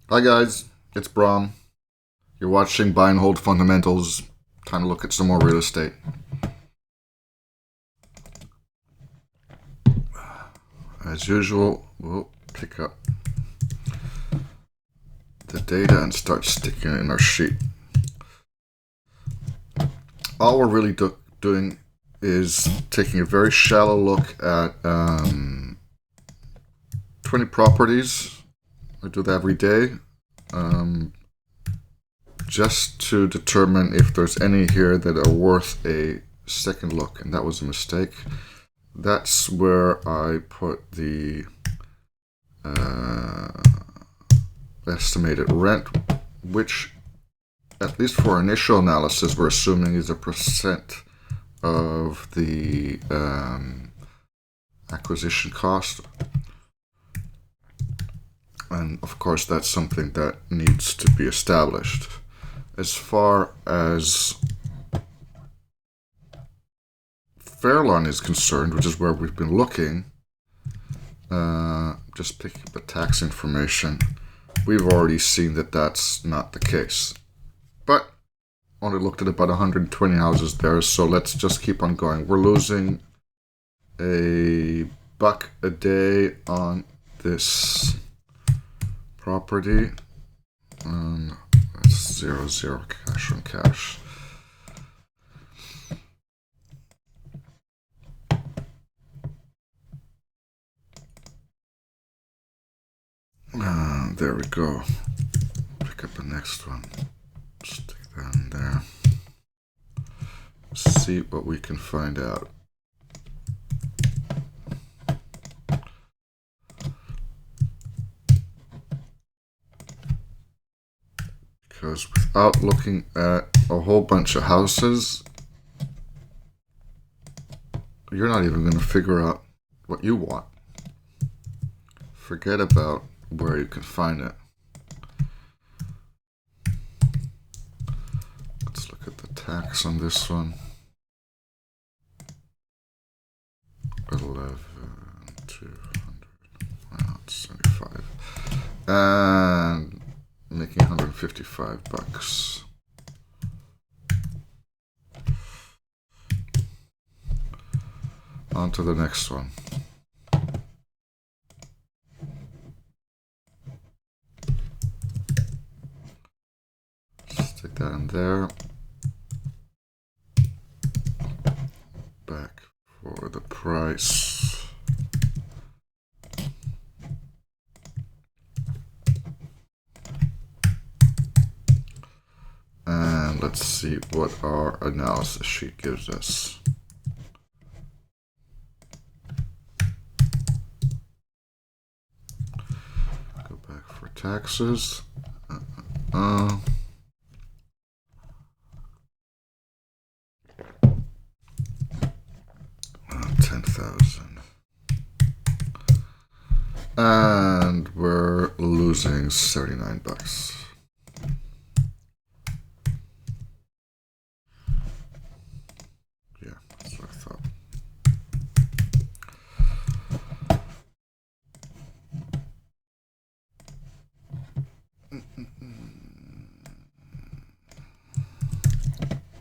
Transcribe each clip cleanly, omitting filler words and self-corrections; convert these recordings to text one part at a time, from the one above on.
Hi guys, it's Brom. You're watching Buy and Hold Fundamentals. Time to look at some more real estate. As usual, we'll pick up the data and start sticking it in our sheet. All we're really doing is taking a very shallow look at 20 properties. I do that every day. Just to determine if there's any here that are worth a second look, and that was a mistake. That's where I put the estimated rent, which, at least for initial analysis, we're assuming is a percent of the acquisition cost. And of course, that's something that needs to be established. As far as Fairlawn is concerned, which is where we've been looking, just picking up the tax information, we've already seen that that's not the case. But only looked at about 120 houses there, so let's just keep on going. We're losing a buck a day on this property. That's 0 cash on cash. There we go. Pick up the next one. Stick that in there. See what we can find out. Because without looking at a whole bunch of houses, you're not even going to figure out what you want. Forget about where you can find it. Let's look at the tax on this one. 11,275, and making 155 bucks. On to the next one. Stick that in there. Back for the price. And let's see what our analysis sheet gives us. Go back for taxes. 10,000. And we're losing 79 bucks. Yeah, that's what I thought.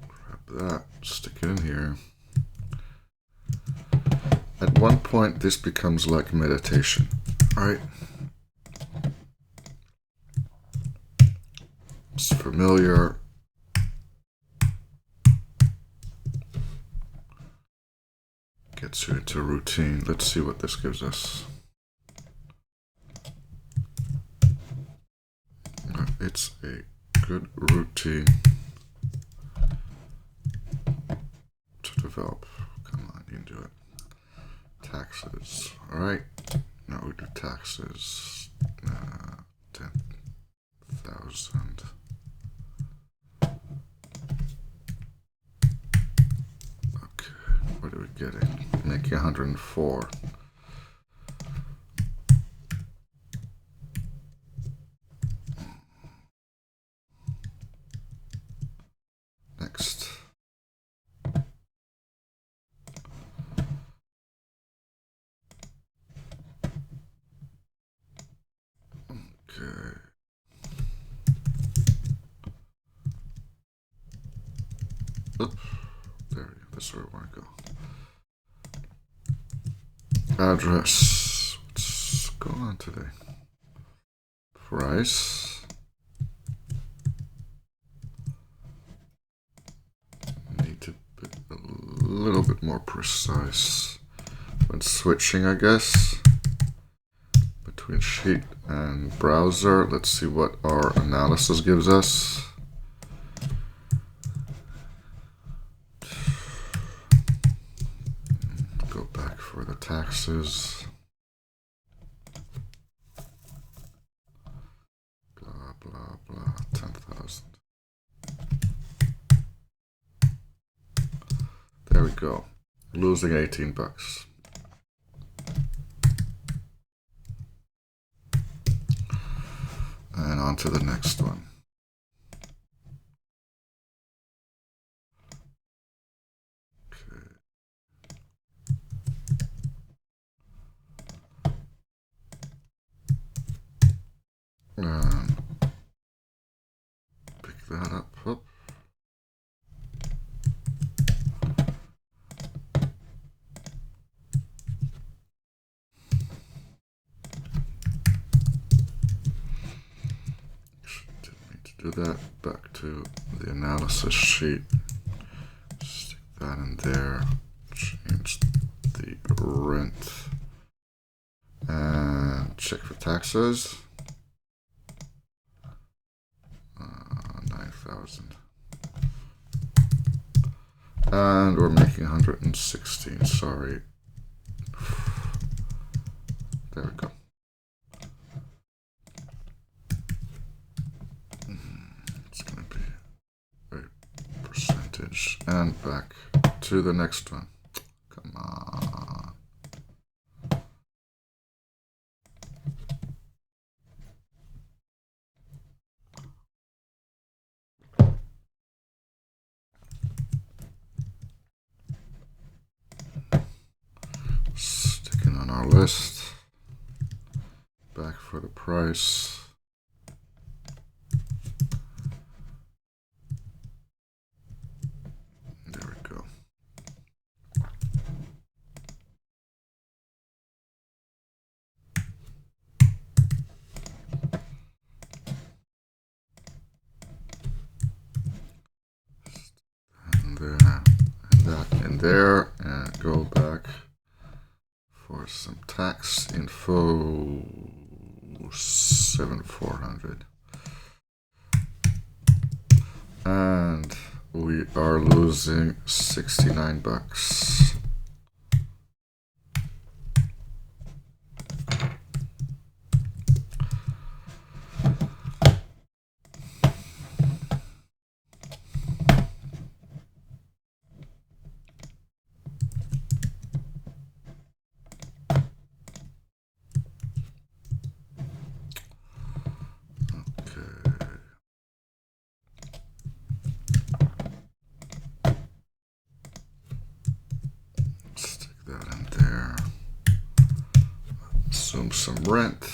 Grab that, stick it in here. At one point, this becomes like meditation, right? It's familiar. Gets you into routine. Let's see what this gives us. It's a good routine to develop. Come on, you can do it. Taxes. All right. Now we do taxes. 10,000. Okay. What are we getting? Making 104. Next. Okay. Oops. There, that's where I want to go. Address. What's going on today? Price. Need to be a little bit more precise when switching, I guess, between sheet and browser. Let's see what our analysis gives us. Go back for the taxes. Blah, blah, blah, 10,000. There we go. Losing 18 bucks. And on to the next one. Okay. And pick that up. Do that. Back to the analysis sheet. Stick that in there. Change the rent. And check for taxes. 9,000. And we're making 116. Sorry. There we go. It's going to be a percentage. And back to the next one. Come on. Sticking on our list. Back for the price. There we go. And there, and that in there, and go back for some tax info. 7,400. And we are losing 69 bucks. Some rent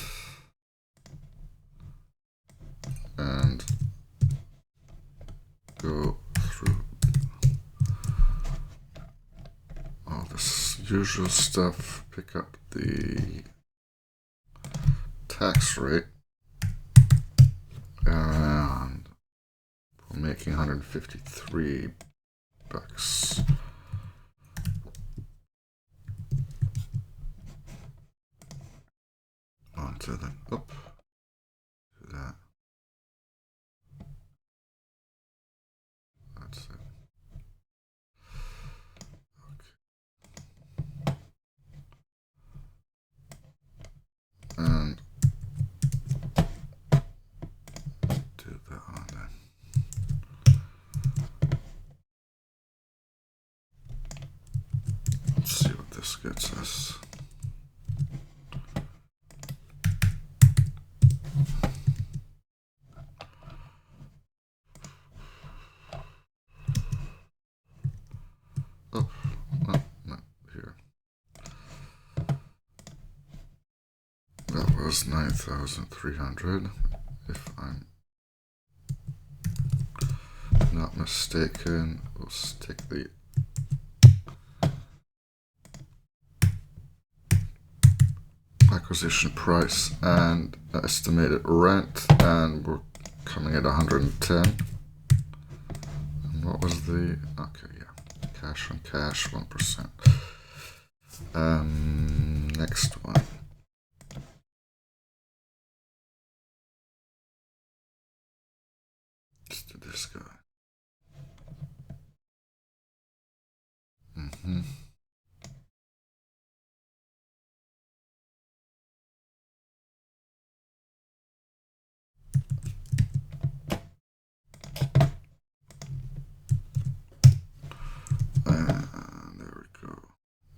and go through all this usual stuff, pick up the tax rate, and we're making 153 bucks. Onto the up to that. That's it. Okay. And do that on then. Let's see what this gets us. Oh, well, not here. That was 9,300, if I'm not mistaken. let's take the acquisition price and estimated rent, and we're coming at 110. And what was the, okay, yeah, cash on cash, 1%. Next one. Let's do this guy.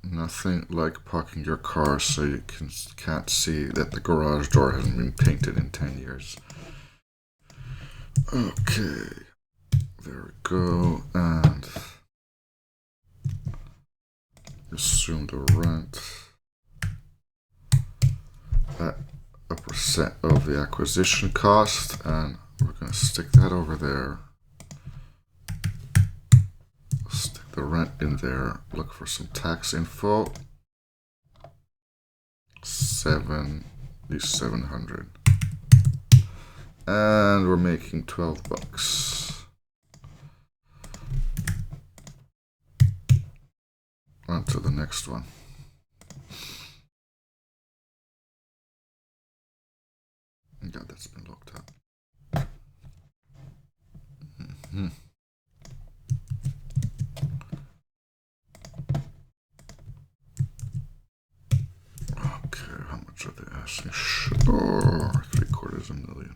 Nothing like parking your car so you can't see that the garage door hasn't been painted in 10 years. Okay, there we go, and assume the rent at a percent of the acquisition cost, and we're going to stick that over there. Stick the rent in there, look for some tax info. 7,700. And we're making $12. On to the next one. Yeah, that's been looked up. Okay, how much are they asking? Sure, $750,000.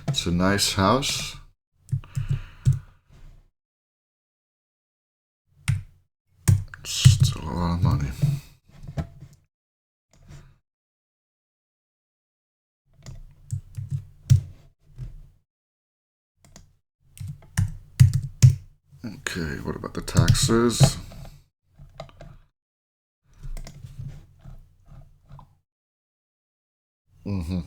It's a nice house. It's still a lot of money. Okay, what about the taxes? Mm-hmm.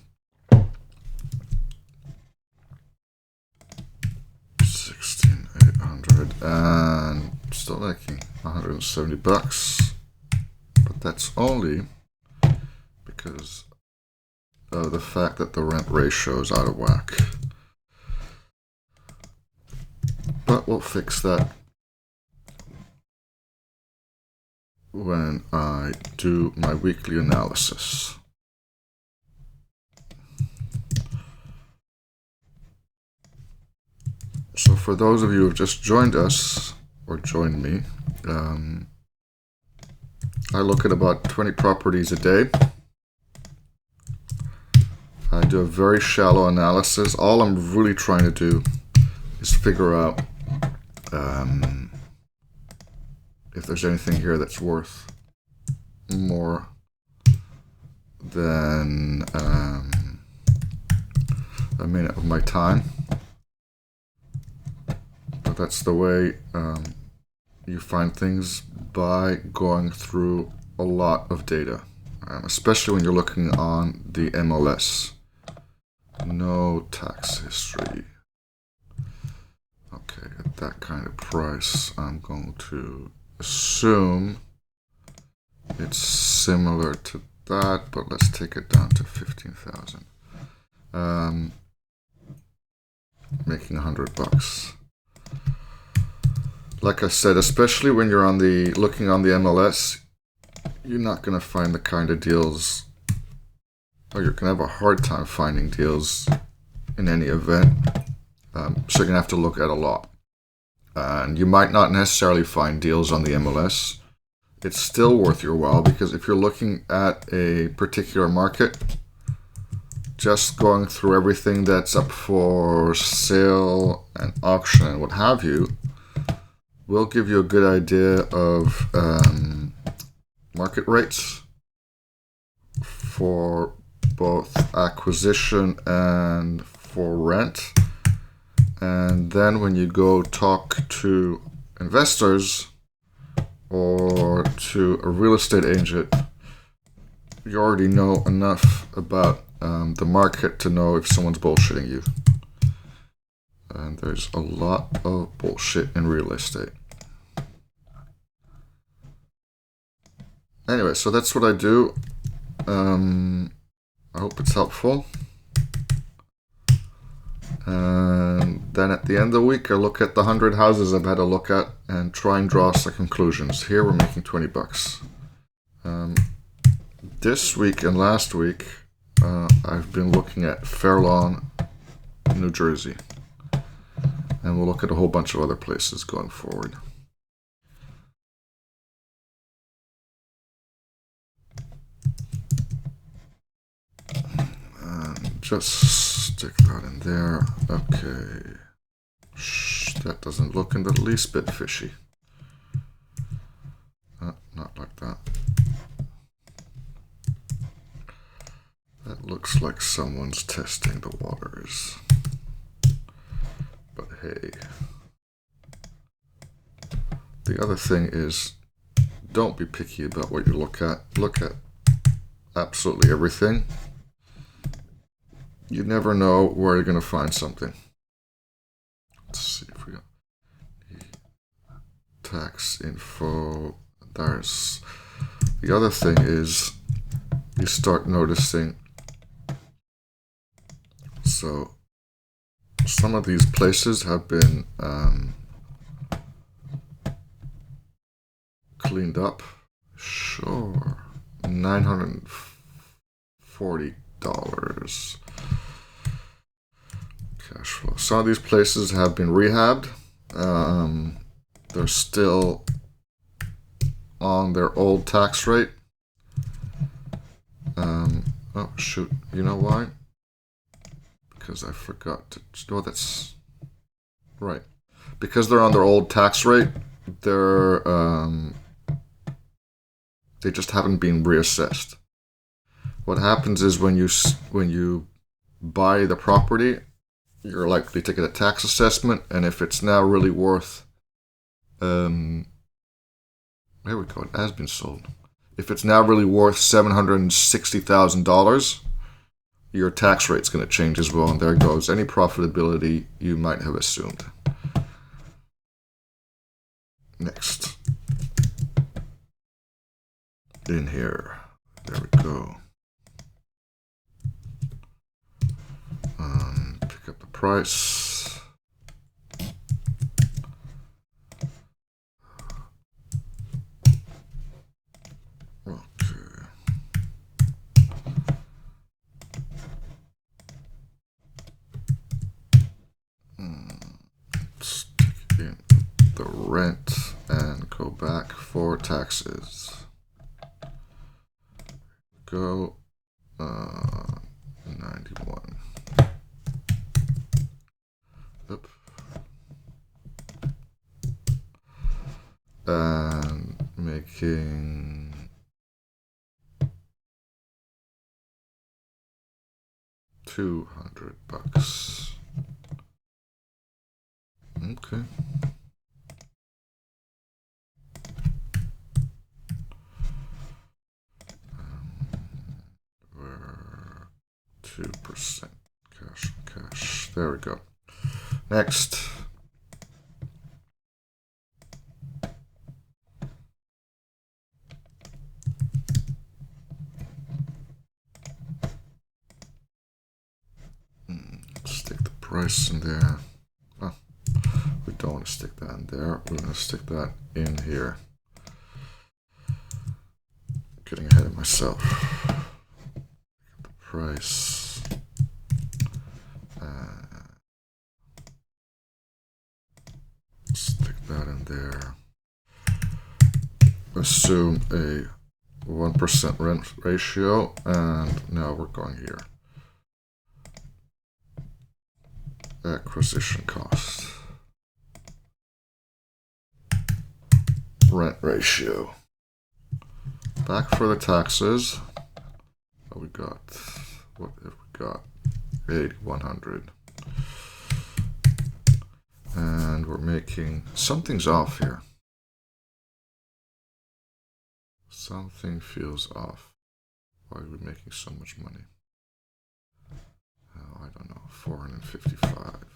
16,800 and still making $170, but that's only because of the fact that the rent ratio is out of whack. But we'll fix that when I do my weekly analysis. So for those of you who have just joined us, or joined me, I look at about 20 properties a day. I do a very shallow analysis. All I'm really trying to do is figure out if there's anything here that's worth more than a minute of my time. But that's the way you find things, by going through a lot of data, especially when you're looking on the MLS. No tax history. Okay, at that kind of price, I'm going to assume it's similar to that, but let's take it down to 15,000. Making $100. Like I said, especially when you're looking on the MLS, you're not going to find the kind of deals, or you're going to have a hard time finding deals in any event. So you're going to have to look at a lot. And you might not necessarily find deals on the MLS. It's still worth your while, because if you're looking at a particular market, just going through everything that's up for sale and auction and what have you will give you a good idea of market rates for both acquisition and for rent. And then when you go talk to investors or to a real estate agent, you already know enough about the market to know if someone's bullshitting you. And there's a lot of bullshit in real estate. Anyway, so that's what I do. I hope it's helpful. And then at the end of the week, I look at the 100 houses I've had a look at and try and draw some conclusions. Here we're making 20 bucks. This week and last week, I've been looking at Fair Lawn, New Jersey. And we'll look at a whole bunch of other places going forward. And just stick that in there. Okay. Shh, that doesn't look in the least bit fishy. Not like that. That looks like someone's testing the waters. But hey. The other thing is, don't be picky about what you look at. Look at absolutely everything. You never know where you're going to find something. Let's see if we got tax info. There's the other thing is you start noticing. So some of these places have been cleaned up. Sure, $940 cash flow. Some of these places have been rehabbed. They're still on their old tax rate. Oh shoot, you know why? Because I forgot to. Oh, that's right. Because they're on their old tax rate, they just haven't been reassessed. What happens is when you buy the property, you're likely to get a tax assessment, and if it's now really worth, there we go, it has been sold. If it's now really worth $760,000, your tax rate's going to change as well, and there goes any profitability you might have assumed. Next. In here. There we go. Pick up the price. Okay. Stick in the rent and go back for taxes. Go 91. Yep. And making $200. Okay. We're 2% cash. There we go. Next. Stick the price in there. Oh, we don't want to stick that in there. We're going to stick that in here. Getting ahead of myself. The price. Stick that in there. Assume a 1% rent ratio, and now we're going here. Acquisition cost. Rent ratio. Back for the taxes. What we got? What have we got? 8,100. And we're making something's off here. Something feels off. Why are we making so much money? Oh, I don't know. 455.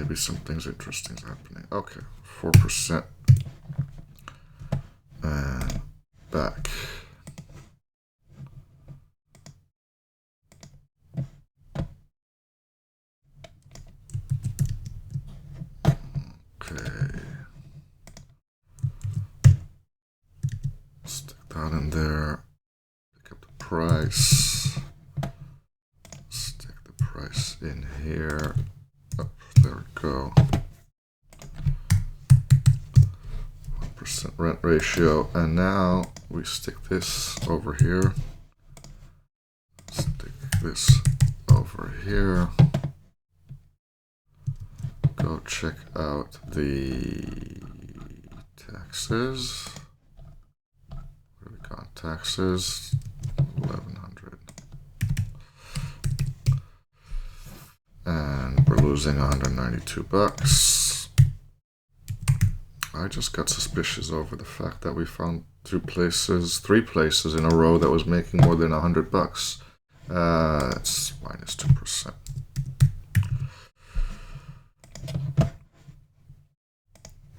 maybe some things interesting happening. Okay, 4%. And back. Okay. Stick that in there. Pick up the price. Stick the price in here. Oh, there we go. 1% rent ratio. And now we stick this over here. Stick this over here. Go check out the taxes. Where we got taxes? 1,100. And we're losing 192 bucks. I just got suspicious over the fact that we found three places in a row that was making more than 100 bucks. It's minus 2%.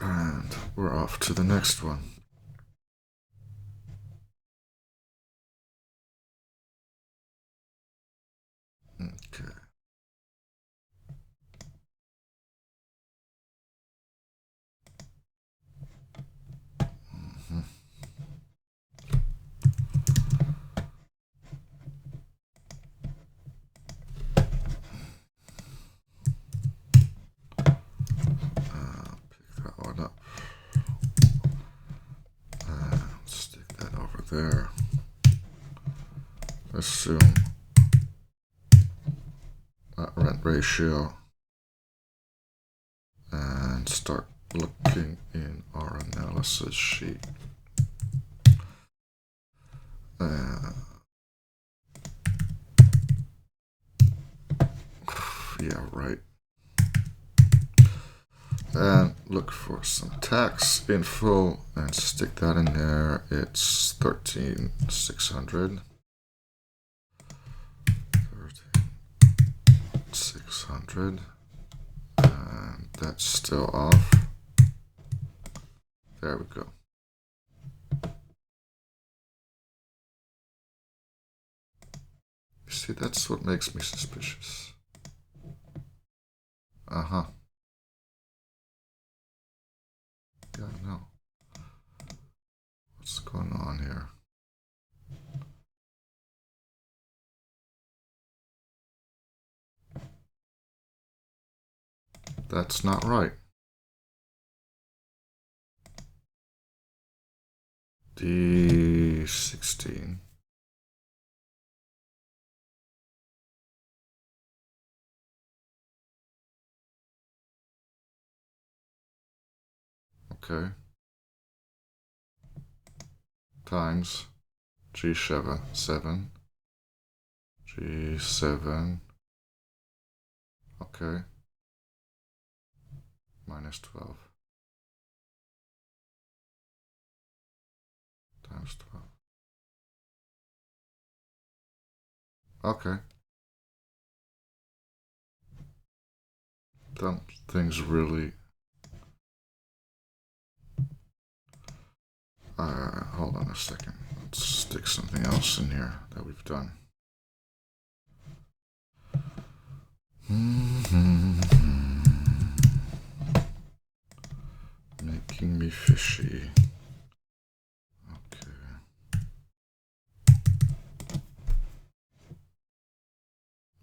And we're off to the next one. Okay. Pick that one up. Stick that over there. Assume that rent ratio and start looking in our analysis sheet. Yeah, right. And look for some tax info and stick that in there. It's 13,600. 13,600. And that's still off. There we go. You see, that's what makes me suspicious. Uh-huh. Gotta know. What's going on here? That's not right. D16. Okay. Times G7, 7, G7, okay, minus 12, times 12, okay. Something's really, hold on a second, let's stick something else in here that we've done. Making me fishy. Okay.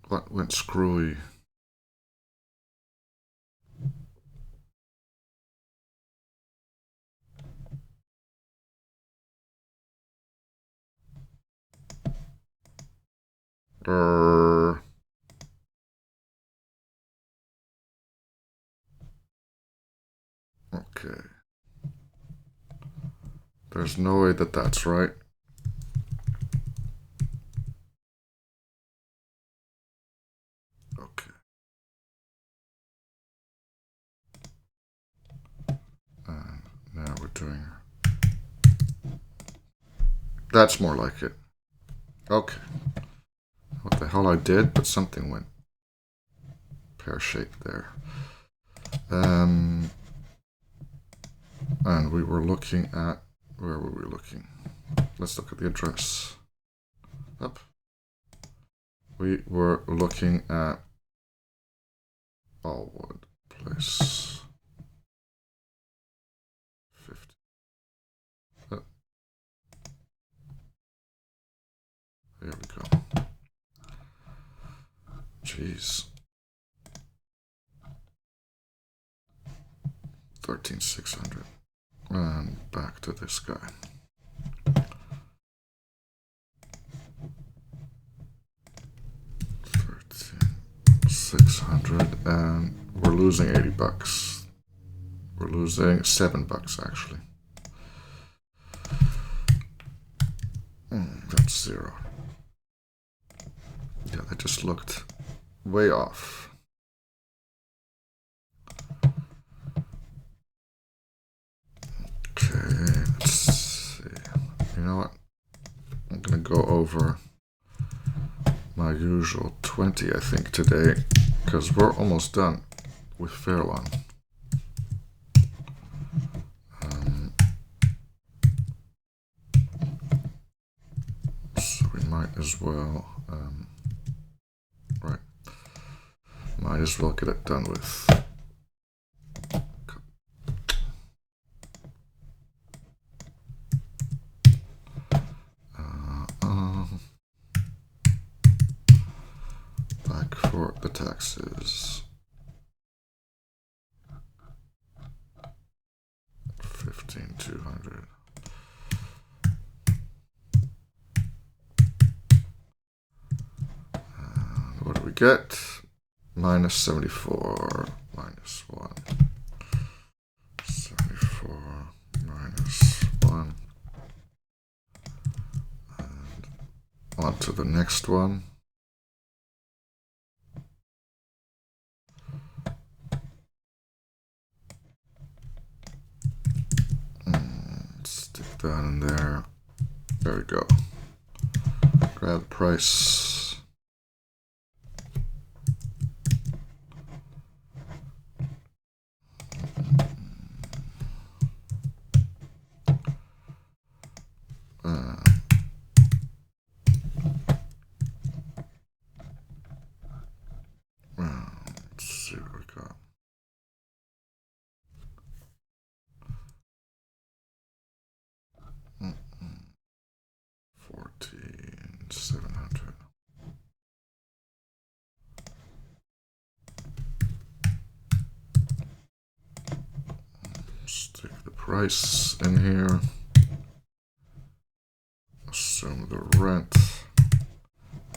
What went screwy? Okay. There's no way that that's right. Okay. And now we're doing... That's more like it. Okay. What the hell I did, but something went pear-shaped there. And we were looking at, where were we looking? Let's look at the address. Up. We were looking at Allwood Place. 50. There we go. Jeez. 13,600. And back to this guy. 13,600, and we're losing 80 bucks. We're losing $7 actually. That's zero. Yeah, that just looked way off. Okay, let's see. You know what? I'm gonna go over my usual 20, I think, today, because we're almost done with Fairlawn. So we might as well, might as well get it done with. Back for the taxes. 15,200. And what do we get? Minus 74, minus 1. 74, minus 1. And on to the next one. Stick that in there. There we go. Grab the price. Let's see what we got. $14,700. Stick the price in here. Assume the rent.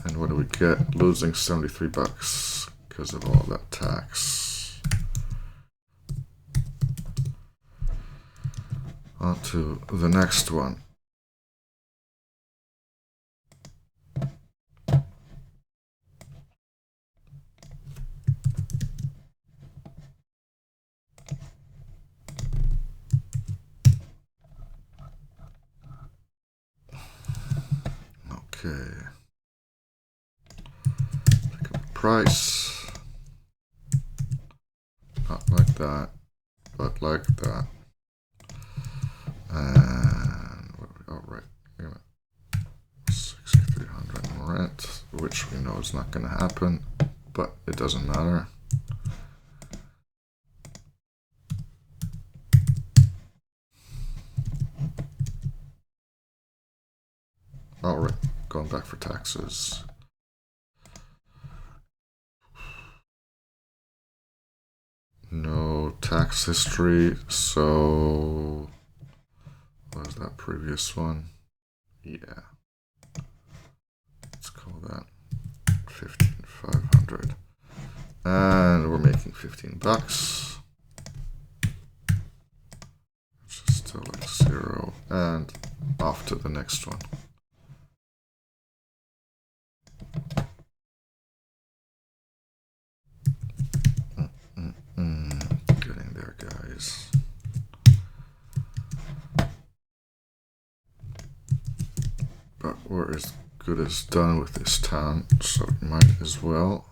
And what do we get? Losing 73 bucks because of all that tax. On to the next one. Okay. Pick up the price. Not like that, but like that. And what do we, oh, right. 6,300 rent, which we know is not going to happen, but it doesn't matter. All right, going back for taxes. No tax history, so what was that previous one? Yeah. Let's call that 15,500. And we're making 15 bucks. Which is still like zero. And off to the next one. Getting there, guys. But we're as good as done with this town, so we might as well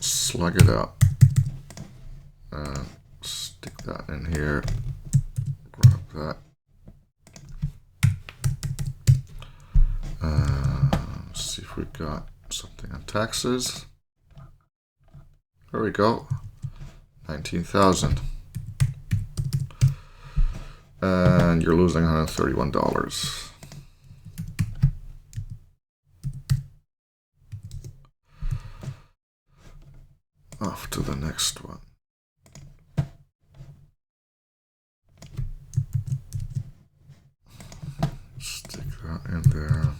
slug it out. Stick that in here. Grab that. See if we got something on taxes. There we go. 19,000. And you're losing $131. Off to the next one. Stick that in there.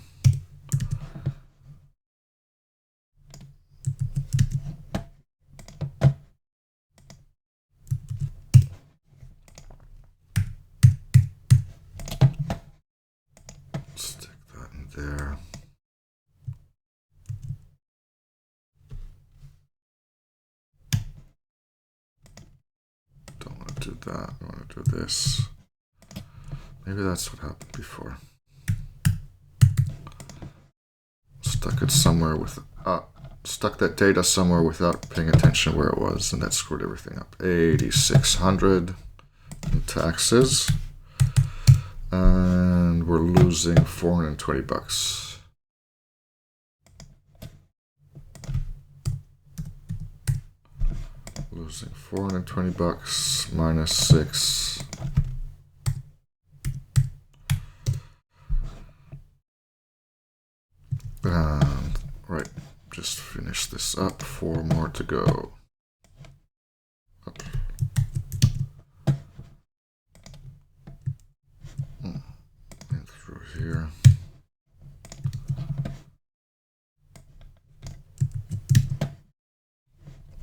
Stick that in there. Don't want to do that. I want to do this. Maybe that's what happened before. Stuck it somewhere with stuck that data somewhere without paying attention where it was, and that screwed everything up. 8,600 in taxes, and we're losing $420. Losing $420 minus 6. And right, just finish this up. 4 more to go. Up. And through here.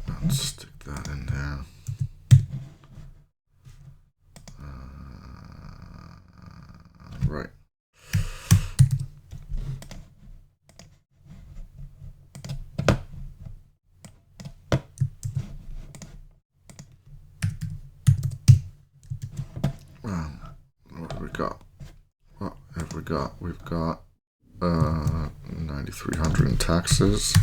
And stick that in there. Right. What have we got? What have we got? We've got 9,300 in taxes.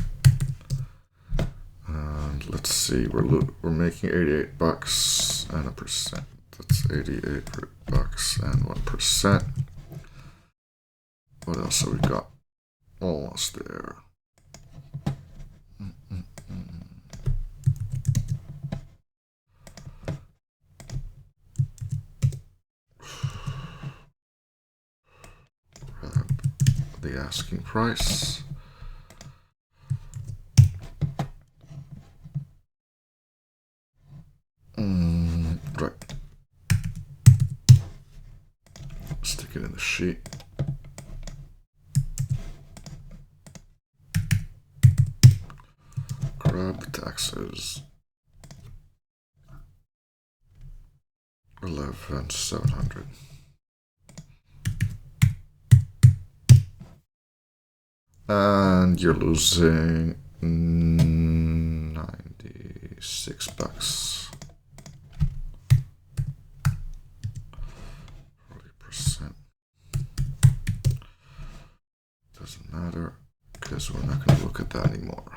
And let's see, we're making $88 and a percent. That's $88 and 1%. What else have we got? Almost there. Grab the asking price. Right. Stick it in the sheet. Grab the taxes. 11,700. And you're losing $96. 40%. Doesn't matter because we're not going to look at that anymore.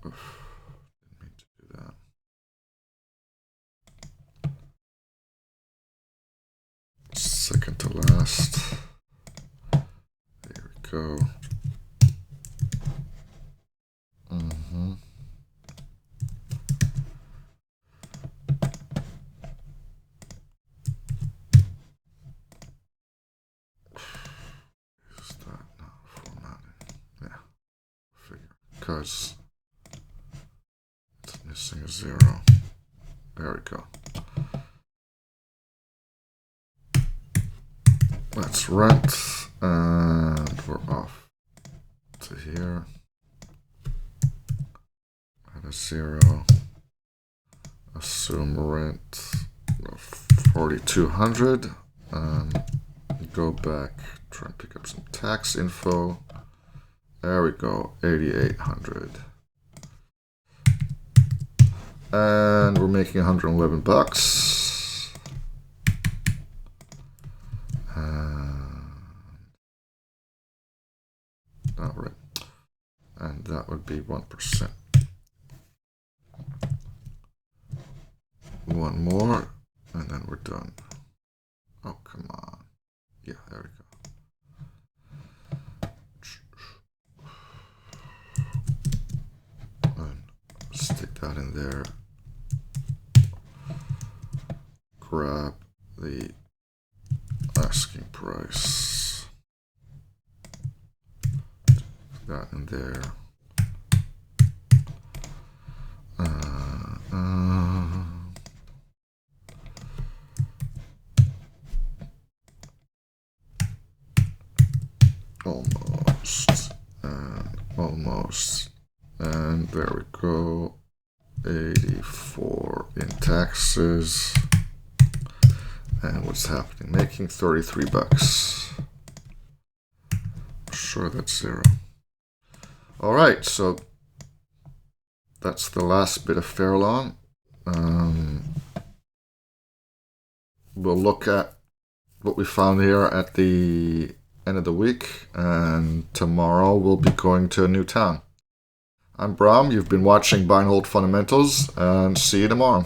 Oof, didn't mean to do that. Second to last. There we go. Is that not formatting? Yeah, figure. Because it's missing a 0. There we go. That's rent, and we're off to here. Add a 0. Assume rent of 4,200. Go back, try and pick up some tax info. There we go, 8,800. And we're making $111. All right, and that would be 1%. one more, and then we're done. Oh, come on. Yeah, there we go. And stick that in there. Grab the asking price. That in there. Almost, and almost, and there we go. 84 in taxes. And what's happening? Making 33 bucks. I'm sure that's zero. All right, so that's the last bit of Fairlawn. We'll look at what we found here at the end of the week, and tomorrow we'll be going to a new town. I'm Bram. You've been watching Buy and Hold Fundamentals, and see you tomorrow.